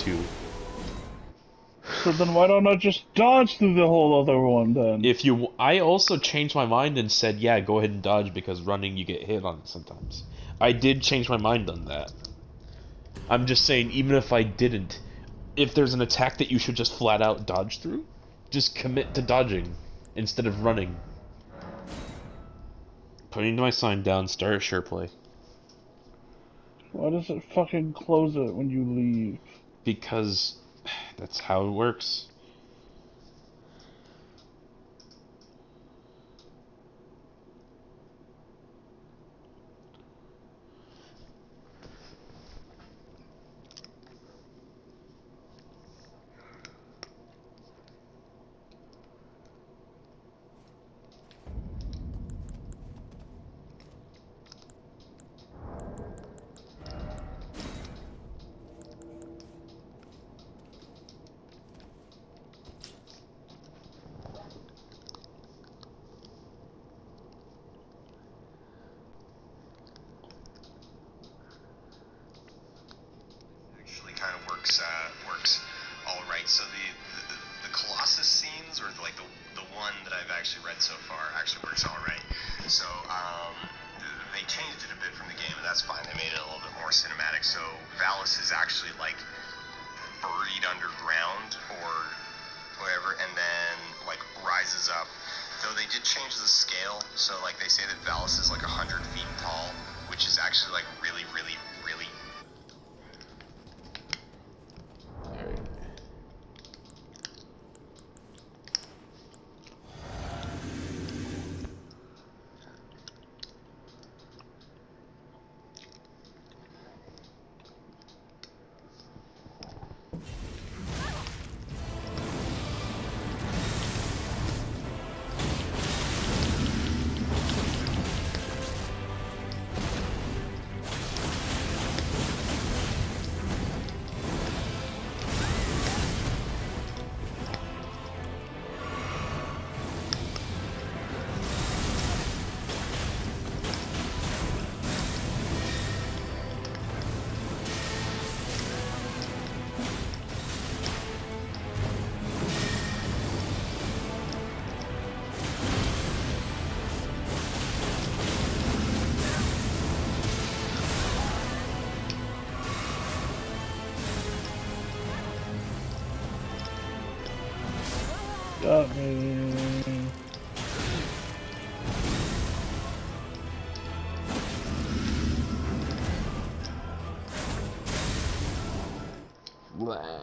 too. So then why don't I just dodge through the whole other one then? I also changed my mind and said, yeah, go ahead and dodge because running you get hit on sometimes. I did change my mind on that. I'm just saying, even if I didn't, if there's an attack that you should just flat out dodge through, just commit to dodging instead of running. Putting my sign down, start a sure play. Why does it fucking close it when you leave? Because that's how it works. Kind of works all right. So the Colossus scenes, or like the one that I've actually read so far, actually works all right. So they changed it a bit from the game, and that's fine. They made it a little bit more cinematic. So Valis is actually like buried underground or whatever, and then like rises up. Though they did change the scale, so like they say that Valis is like 100 feet tall, which is actually like really, really, really. Got me. Blah.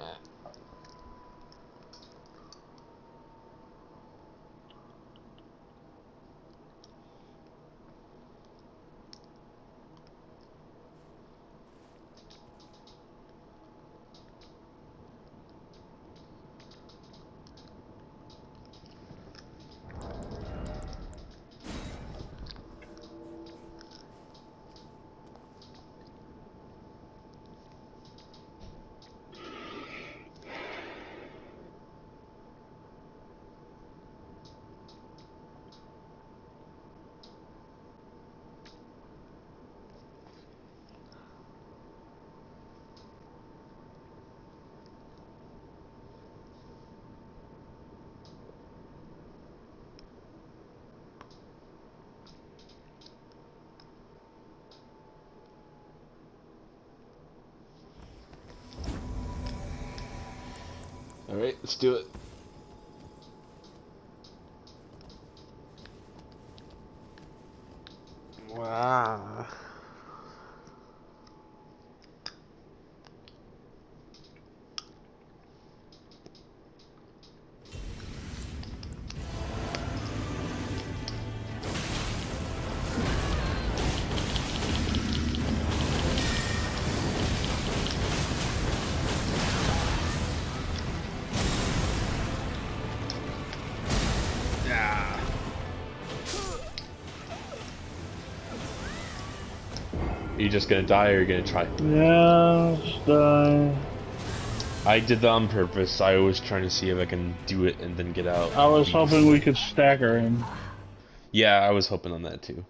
Alright, let's do it. Wow. Yeah. Are you just gonna die or are you gonna try? Yeah, just die. I did that on purpose. I was trying to see if I can do it and then get out. I was hoping we could stagger him. Yeah, I was hoping on that too.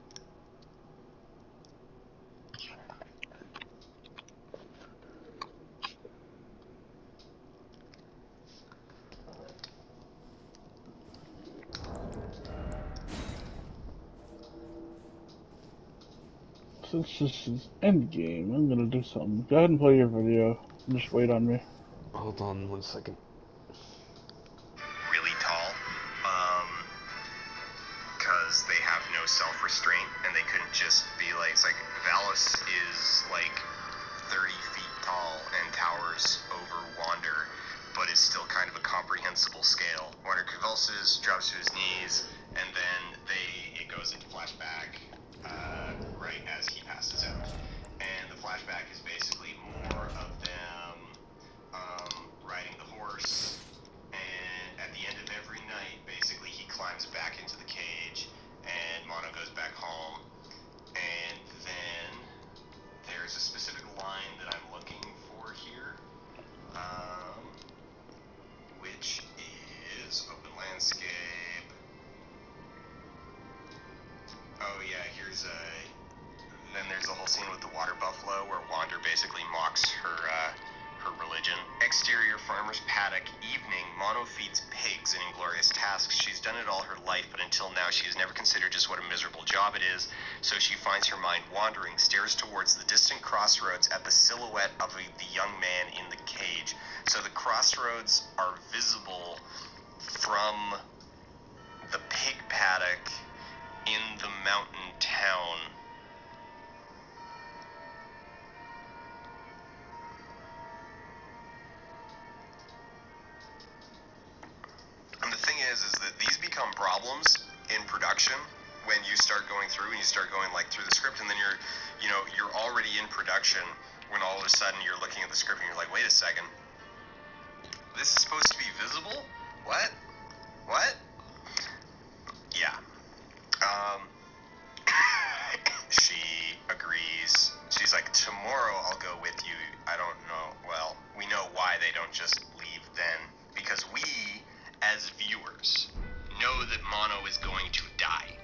Since this is endgame, I'm gonna do something. Go ahead and play your video. Just wait on me. Hold on 1 second. Really tall, because they have no self-restraint, and they couldn't just be like, it's like, Valis is like 30 feet tall and towers over Wander, but is still kind of a comprehensible scale. Wander convulses, drops to his knees, and then it goes into flashback right as he passes out. And the flashback is basically more of them riding the horse, and at the end of every night, basically he climbs back into the cage, and Mono goes back home, and then there's a specific line that I'm looking for here, which is open landscape. Oh yeah, then there's the whole scene with the water buffalo where Wander basically mocks her religion. Exterior farmer's paddock, evening. Mono feeds pigs, an inglorious task. She's done it all her life, but until now she has never considered just what a miserable job it is. So she finds her mind wandering, stares towards the distant crossroads at the silhouette of the young man in the cage. So the crossroads are visible from the pig paddock in the mountain town. And the thing is that these become problems in production when you start going through and you start going like through the script, and then you're already in production when all of a sudden you're looking at the script and you're like, wait a second, this is supposed to be visible? What? Yeah. She agrees. She's like, tomorrow I'll go with you. I don't know. Well, we know why they don't just leave then. Because we, as viewers, know that Mono is going to die.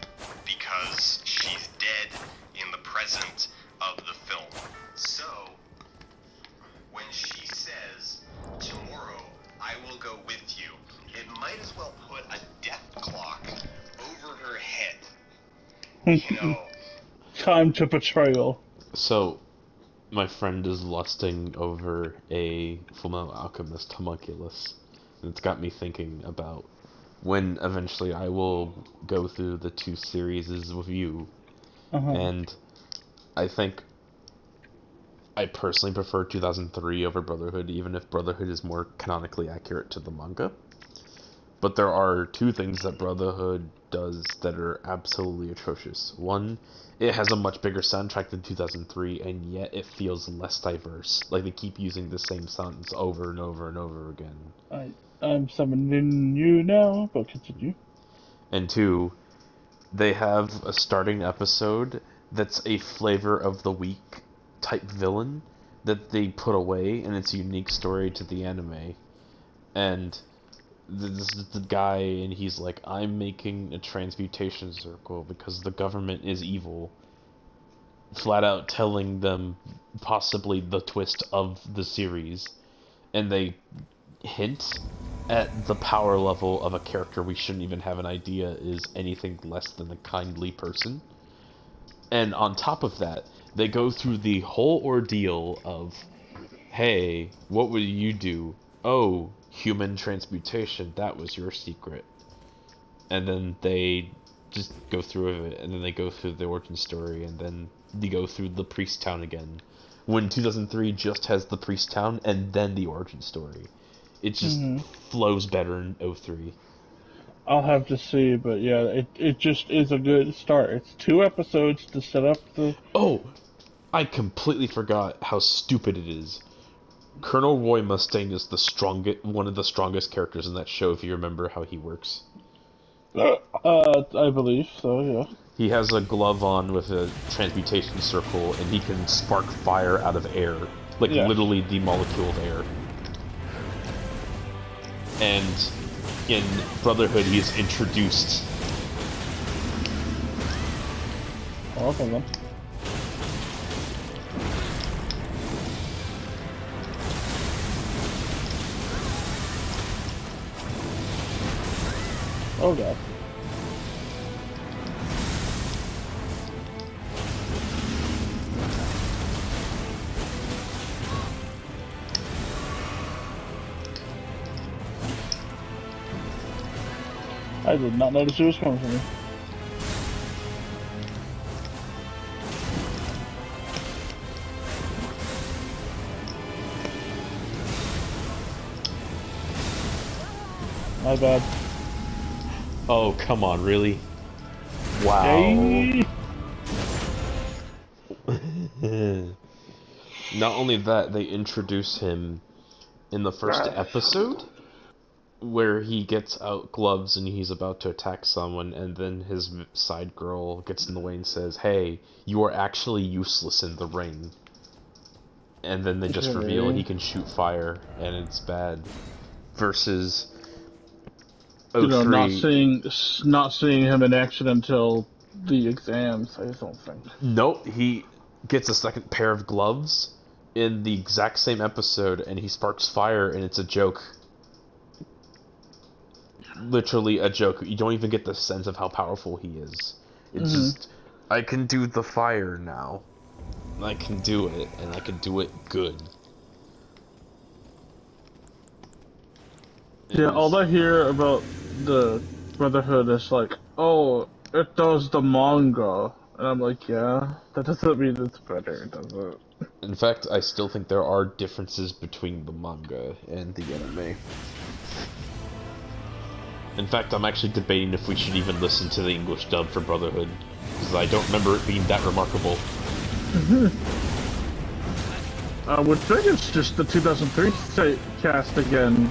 Because she's dead in the present of the film. So, when she says, tomorrow I will go with you, it might as well put a death clock over her head. You know. Time to betrayal. So, my friend is lusting over a Fullmetal Alchemist homunculus, and it's got me thinking about when eventually I will go through the 2 series with you. And I think I personally prefer 2003 over Brotherhood, even if Brotherhood is more canonically accurate to the manga. But there are 2 things that Brotherhood does that are absolutely atrocious. One, it has a much bigger soundtrack than 2003, and yet it feels less diverse. Like, they keep using the same songs over and over and over again. I'm summoning you now, but continue. And 2, they have a starting episode that's a flavor of the week type villain that they put away, and it's a unique story to the anime. And this is the guy, and he's like, I'm making a transmutation circle because the government is evil. Flat out telling them possibly the twist of the series. And they hint at the power level of a character we shouldn't even have an idea is anything less than a kindly person. And on top of that, they go through the whole ordeal of, hey, what would you do? Oh, human transmutation, that was your secret. And then they just go through it, and then they go through the origin story, and then they go through the priest town again. When 2003 just has the priest town and then the origin story. It just flows better in 03. I'll have to see, but yeah, it just is a good start. It's 2 episodes to set up the... Oh, I completely forgot how stupid it is. Colonel Roy Mustang is one of the strongest characters in that show, if you remember how he works. I believe so, yeah. He has a glove on with a transmutation circle, and he can spark fire out of air. Like, literally the molecule of air. And in Brotherhood, he is introduced. Okay, then. Oh god. I did not notice it was coming from me. My bad. Oh, come on, really? Wow. Hey. Not only that, they introduce him in the first episode, where he gets out gloves and he's about to attack someone, and then his side girl gets in the way and says, "Hey, you are actually useless in the ring." And then they just reveal he can shoot fire, and it's bad. Versus You know, 03. not seeing him in action until the exams, I don't think. Nope, he gets a second pair of gloves in the exact same episode, and he sparks fire, and it's a joke. Literally a joke. You don't even get the sense of how powerful he is. It's just, I can do the fire now. I can do it, and I can do it good. Yeah, all I hear about the Brotherhood is like, oh, it does the manga. And I'm like, yeah, that doesn't mean it's better, does it? In fact, I still think there are differences between the manga and the anime. In fact, I'm actually debating if we should even listen to the English dub for Brotherhood, because I don't remember it being that remarkable. I would think it's just the 2003 cast again.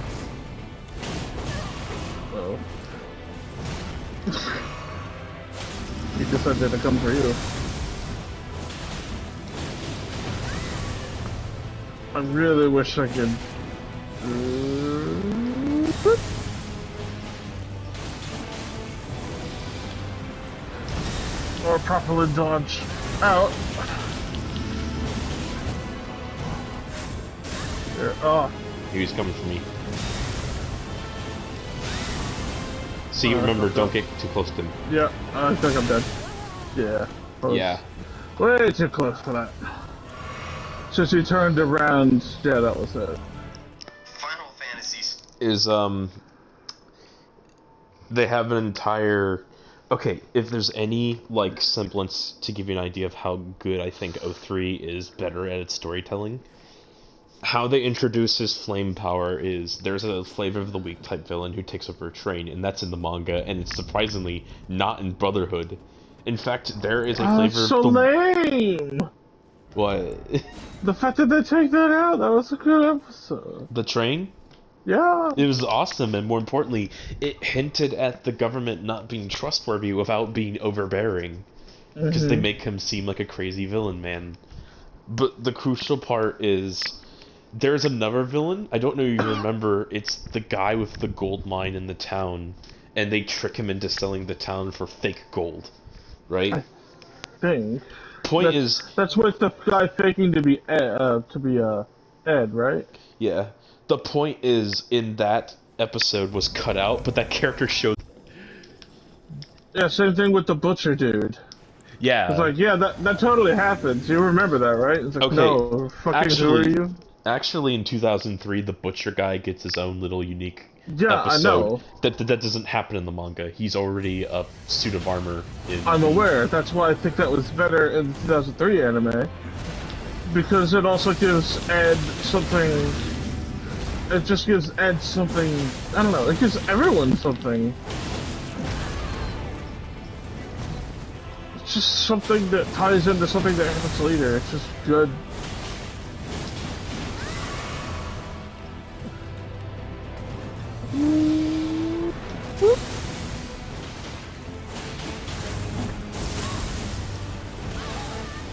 Oh. He decided to come for you. I really wish I could... or properly dodge out. There, oh. He was coming for me. See, remember, don't get too close to him. Yeah, I think I'm dead. Yeah. Close. Yeah. Way too close for that. Since he turned around, yeah, that was it. Final Fantasies. Is, they have an entire... Okay, if there's any, like, semblance to give you an idea of how good I think 03 is better at its storytelling, how they introduce his flame power is there's a flavor of the week type villain who takes over a train, and that's in the manga, and it's surprisingly not in Brotherhood. In fact, there is a flavor so of the... lame! What? The fact that they take that out, that was a good episode. The train? Yeah. It was awesome, and more importantly, it hinted at the government not being trustworthy without being overbearing. Because they make him seem like a crazy villain, man. But the crucial part is... There's another villain, I don't know if you remember, it's the guy with the gold mine in the town, and they trick him into selling the town for fake gold, right? I think. Point is... That's with the guy faking to be Ed, right? Yeah. The point is, in that episode was cut out, but that character showed... Yeah, same thing with the butcher dude. Yeah. It's like, yeah, that totally happens. You remember that, right? It's like, okay. No, fucking who are you? Actually, in 2003, the butcher guy gets his own little unique episode. I know. That doesn't happen in the manga. He's already a suit of armor in... I'm aware. That's why I think that was better in the 2003 anime. Because it also gives Ed something... It just gives Ed something... I don't know, it gives everyone something. It's just something that ties into something that happens later. It's just good.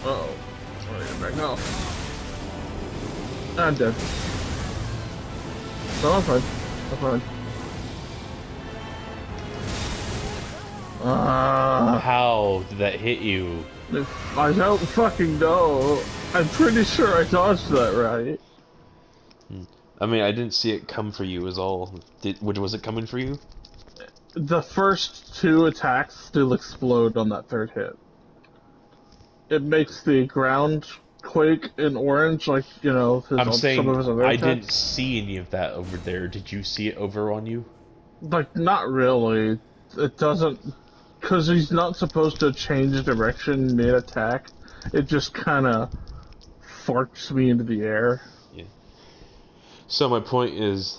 Uh-oh. I'm gonna get back now. I'm dead. No, I'm fine. I'm fine. How did that hit you? I don't fucking know. I'm pretty sure I dodged that right. I mean, I didn't see it come for you, is all. Was it coming for you? The first two attacks still explode on that third hit. It makes the ground quake in orange, like, you know, I'm saying, some of his other I attacks. didn't see any of that over there. Did you see it over on you? Like, not really. it doesn't, because he's not supposed to change direction mid-attack. It just kind of farts me into the air. Yeah. So my point is,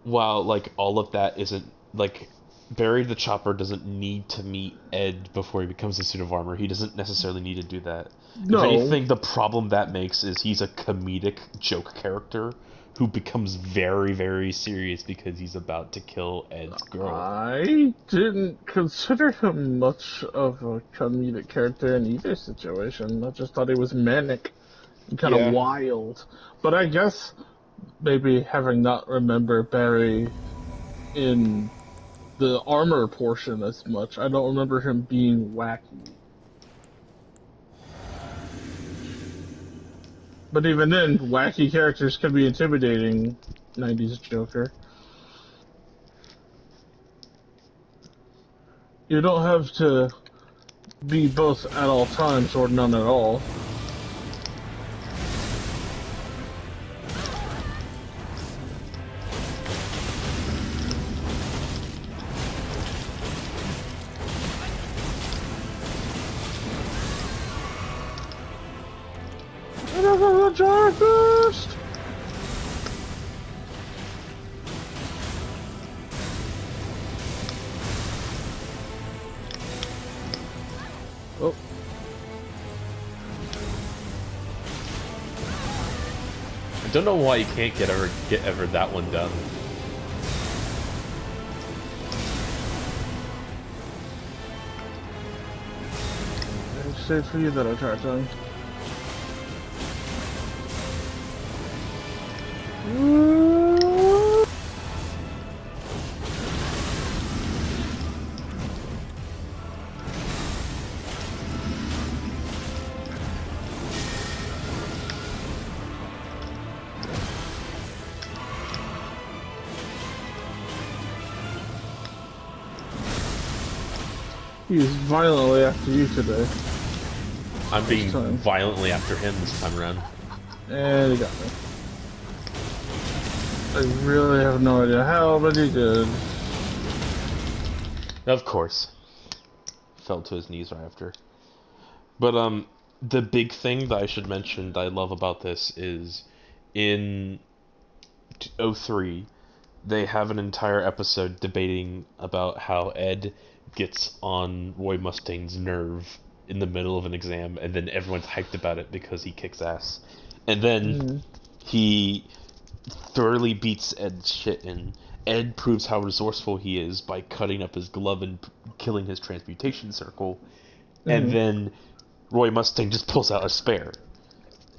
while like all of that isn't like Barry the Chopper doesn't need to meet Ed before he becomes a suit of armor. He doesn't necessarily need to do that. No. If anything, the problem that makes is he's a comedic joke character who becomes very, very serious because he's about to kill Ed's girl. I didn't consider him much of a comedic character in either situation. I just thought he was manic and kind of wild. But I guess maybe having not remembered Barry in the armor portion as much, I don't remember him being wacky. But even then, wacky characters can be intimidating, 90s Joker. You don't have to be both at all times or none at all. Jar first. Oh. I don't know why you can't get ever that one done. It's safe for you that I tried to. He's violently after you today. I'm being violently after him this time around. And he got me. I really have no idea how, but he did. Of course. Fell to his knees right after. But, the big thing that I should mention that I love about this is in 03, they have an entire episode debating about how Ed gets on Roy Mustang's nerve in the middle of an exam, and then everyone's hyped about it because he kicks ass. And then he thoroughly beats Ed's shit in. Ed proves how resourceful he is by cutting up his glove and killing his transmutation circle. And then Roy Mustang just pulls out a spare.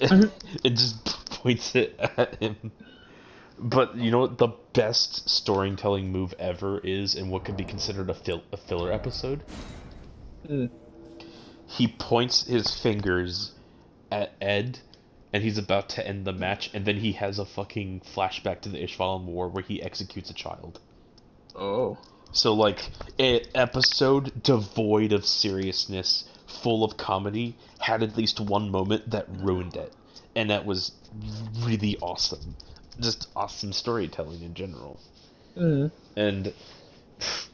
and just points it at him. But you know what the best storytelling move ever is, and what could be considered a filler episode? He points his fingers at Ed, and he's about to end the match, and then he has a fucking flashback to the Ishvalan War where he executes a child. Oh. So, like, an episode devoid of seriousness, full of comedy, had at least one moment that ruined it. And that was really awesome. Just awesome storytelling in general. And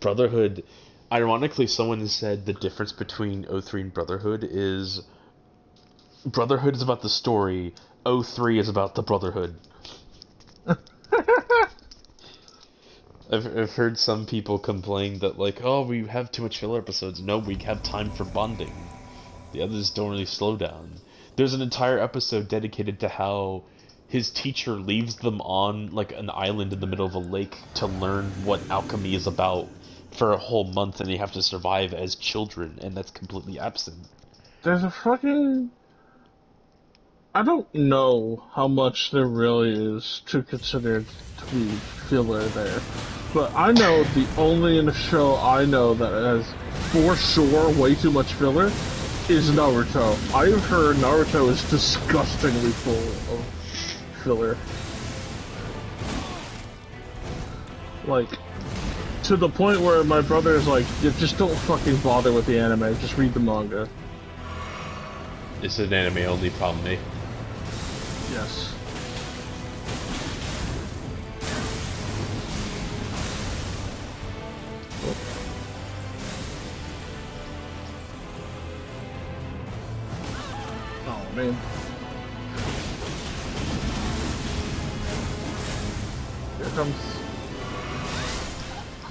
Brotherhood, ironically, someone said the difference between 03 and Brotherhood is Brotherhood is about the story, 03 is about the Brotherhood. I've heard some people complain that, like, oh, we have too much filler episodes. No, we have time for bonding. The others don't really slow down. There's an entire episode dedicated to how his teacher leaves them on, like, an island in the middle of a lake to learn what alchemy is about for a whole month, and they have to survive as children, and that's completely absent. There's a fucking... I don't know how much there really is to consider to be filler there, but I know the only in the show I know that has for sure way too much filler is Naruto. I've heard Naruto is disgustingly full of filler. Like, to the point where my brother is like, yeah, just don't fucking bother with the anime, just read the manga. It's an anime only problem, eh? Yes. me. Here comes.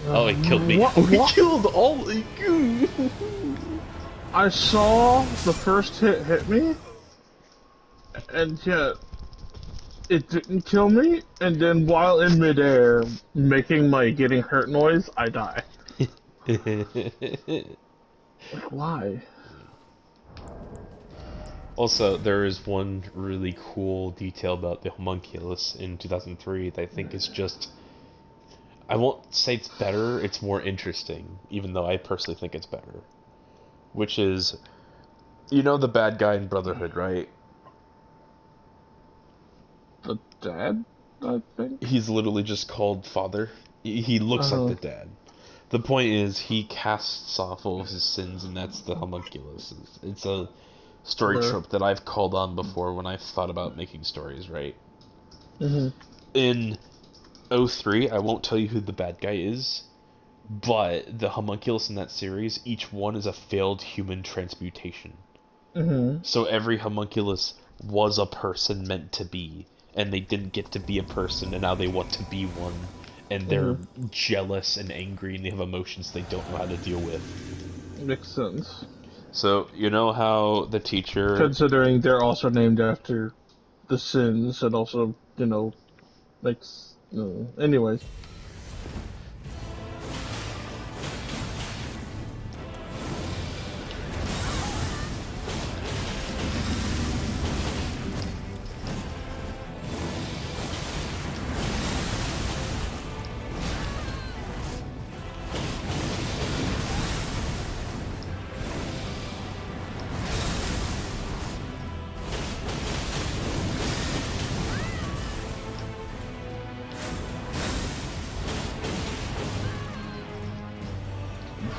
Oh, it killed me. What? He killed all. I saw the first hit me, and yet it didn't kill me. And then while in midair, making my getting hurt noise, I die. Like, why? Also, there is one really cool detail about the homunculus in 2003 that I think is just... I won't say it's better, it's more interesting, even though I personally think it's better. Which is, you know the bad guy in Brotherhood, right? The dad, I think? He's literally just called Father. He looks like the dad. The point is, he casts off all of his sins, and that's the homunculus. It's a story trope that I've called on before when I've thought about making stories, right? In 03, I won't tell you who the bad guy is, but the homunculus in that series, each one is a failed human transmutation. So every homunculus was a person meant to be, and they didn't get to be a person, and now they want to be one, and they're jealous and angry, and they have emotions they don't know how to deal with. Makes sense. So, you know how the teacher... Considering they're also named after the sins, and also, you know, makes... anyways.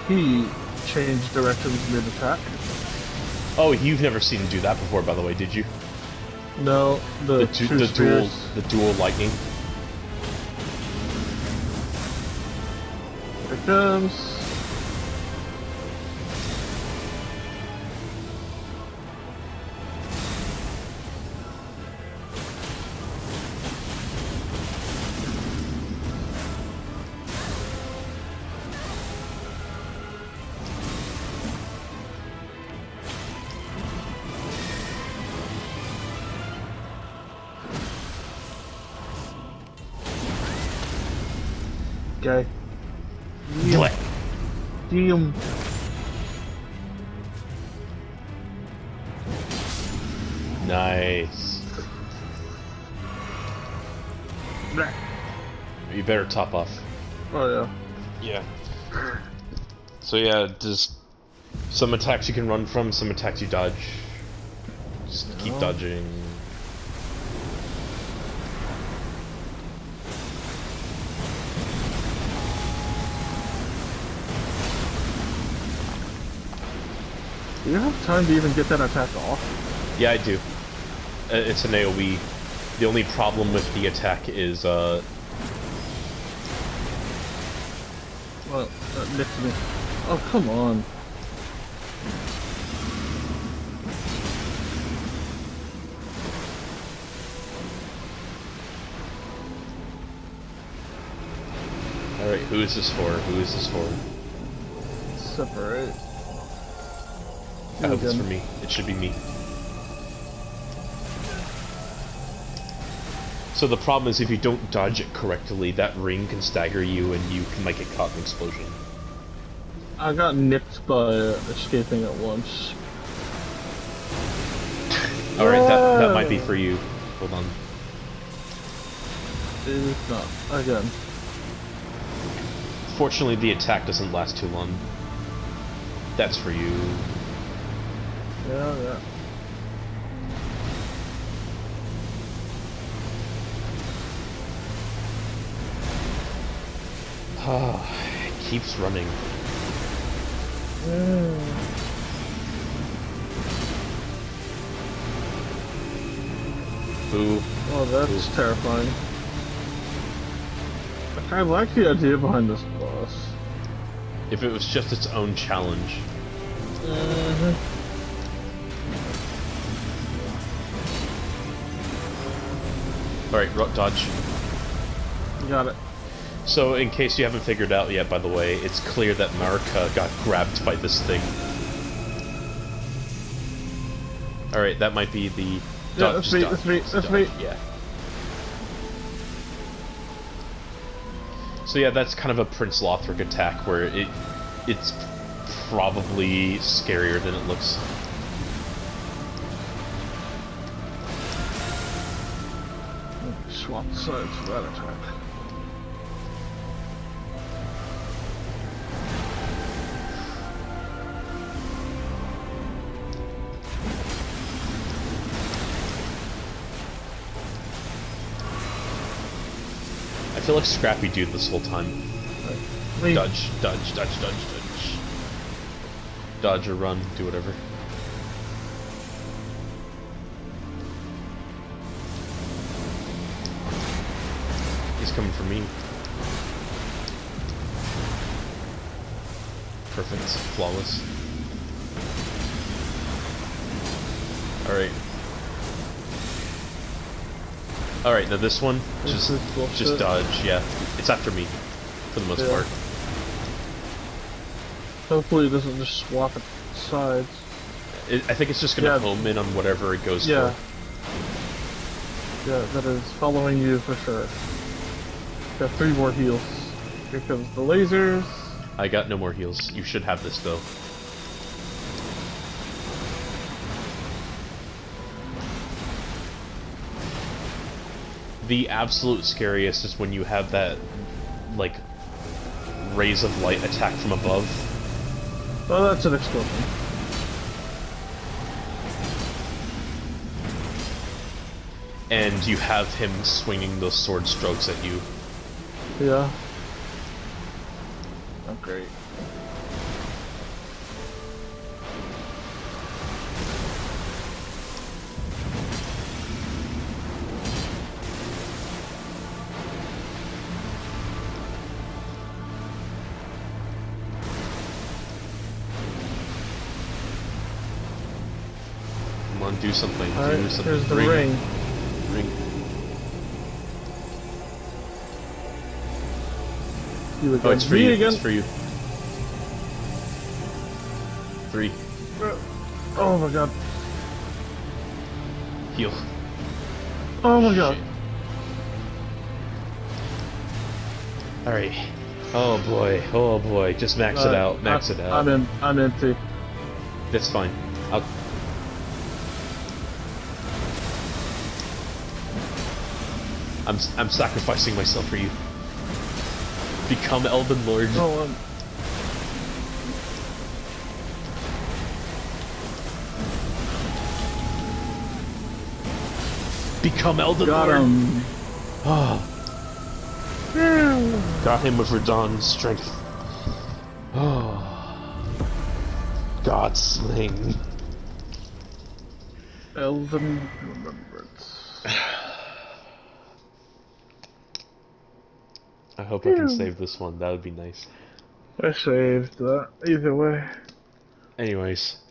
He changed directions mid-attack. Oh, you've never seen him do that before, by the way, did you? No, the dual lightning. Here it comes. Okay. What? Damn. Nice. You better top off. Oh yeah. Yeah. So yeah, just some attacks you can run from, some attacks you dodge. Just keep dodging. Do you have time to even get that attack off? Yeah, I do. It's an AoE. The only problem with the attack is, well, next to me. Oh, come on. Alright, who is this for? Who is this for? Separate. I hope it's for me. It should be me. So the problem is if you don't dodge it correctly, that ring can stagger you and you might get caught in an explosion. I got nicked by escaping at once. Alright, that might be for you. Hold on. It's not. Again. Fortunately, the attack doesn't last too long. That's for you. Yeah. It keeps running. Boo. Oh, that's terrifying. Like, I like the idea behind this boss. If it was just its own challenge. Alright, dodge. Got it. So, in case you haven't figured out yet, by the way, it's clear that Marika got grabbed by this thing. Alright, that might be the... Yeah, that's me, that's me. Yeah. So yeah, that's kind of a Prince Lothric attack where it's probably scarier than it looks. Swap sides for that attack. I feel like Scrappy Dude this whole time. Right. Dodge, dodge, dodge, dodge, dodge. Dodge or run, do whatever. He's coming for me. Perfect. Flawless. Alright. Alright, now this one, just dodge, yeah. It's after me, for the most part. Hopefully it doesn't just swap at sides. I think it's just gonna home in on whatever it goes for. Yeah, that is following you for sure. Got 3 more heals. Here comes the lasers. I got no more heals. You should have this, though. The absolute scariest is when you have that, like, rays of light attack from above. Oh, that's an explosion. And you have him swinging those sword strokes at you. Yeah. Oh, great. Come on, do something. Alright, Do something. here's the ring. Ring. You Oh, it's for you. again? It's for you. 3. Oh my god. Heal. Oh my god. Alright. Oh boy. Oh boy. Just max it out. Max it out. I'm empty. That's fine. I'm sacrificing myself for you. Become Elden Lord. Oh, Become Elden got Lord. him. Oh. Got him with Radahn's strength. Oh. God sling. Elden Remembrance. I hope I can save this one. That would be nice. I saved that either way. Anyways.